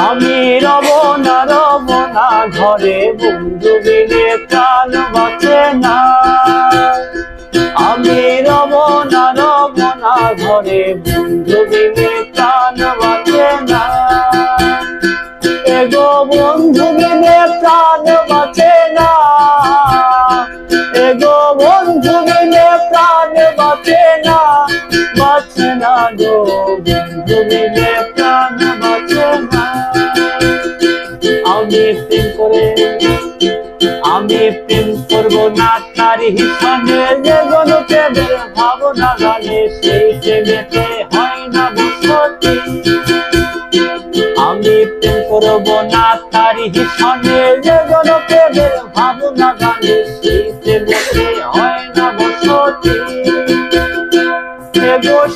আমি রব না ঘরে বন্ধু বিনে প্রাণ বাঁচে না। আমি রব না ঘরে বন্ধু বিনে প্রাণ বাঁচে না। এগো বন্ধু বিনে প্রাণ বাঁচে না। এগো বন্ধু বিনে প্রাণ বাঁচে না। বাঁচে না গো বন্ধু বিনে প্রাণ বাঁচে না। আমি প্রেম করবো না তারি সঙ্গে, যে গণপ্রেমের ভাবনা জানে সেই প্রেমেতে হয় না বসতি। আমি প্রেম করবো না তারি সঙ্গে, যে গণপ্রেমের ভাবনা জানে সেই প্রেমেতে হয় না বসতি।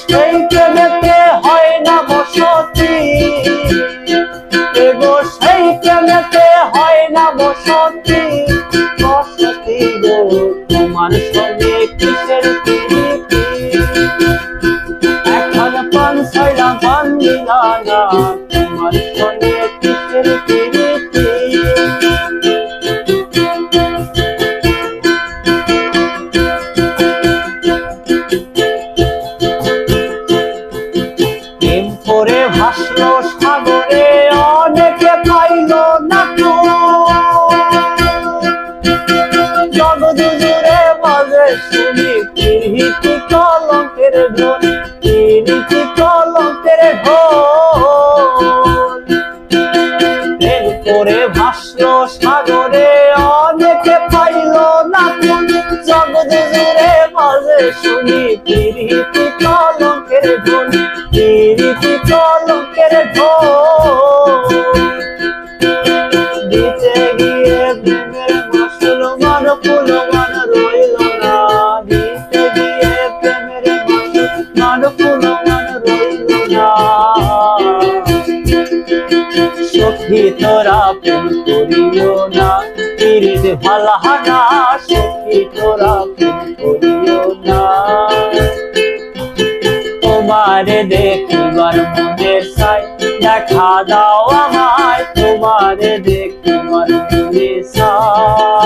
সেই প্রেমেতে হয় না বসতি। সেই প্রেমেতে হয় না বসতি। বসতি গো তোমার সঙ্গে কিসের প্রীতি। এখন পান ছাইরা পান দিলা না, তোমার সঙ্গে কিসের প্রীতি। প্রেম করে ভাসলো সাগরে, অনেকে পাইল না তো। জগৎ জুড়ে বাজে শুনি প্রীতি কলঙ্কের ঢোল, প্রীতি কলঙ্কের ঢোল। প্রেম করে ভাসলো সাগরে, অনেকে পাইল না তো। জগৎ জুড়ে বাজে শুনি প্রীতি কলঙ্কের ঢোল, প্রীতি কলঙ্কের ঢোল। দিতে গিয়ে প্রেমের মুসলমান ফুলমান রইল না। দিতে গিয়ে প্রেমের মুসলমান ফুলমান রইল না। সখী তোরা প্রেম করিও না, প্রীত ভালা না। সখী তোরা প্রেম করিও না। তোমারে দেখিবার মনে চাই, দেখা দাও আমায়। তোমারে দেখিবার মনে চাই।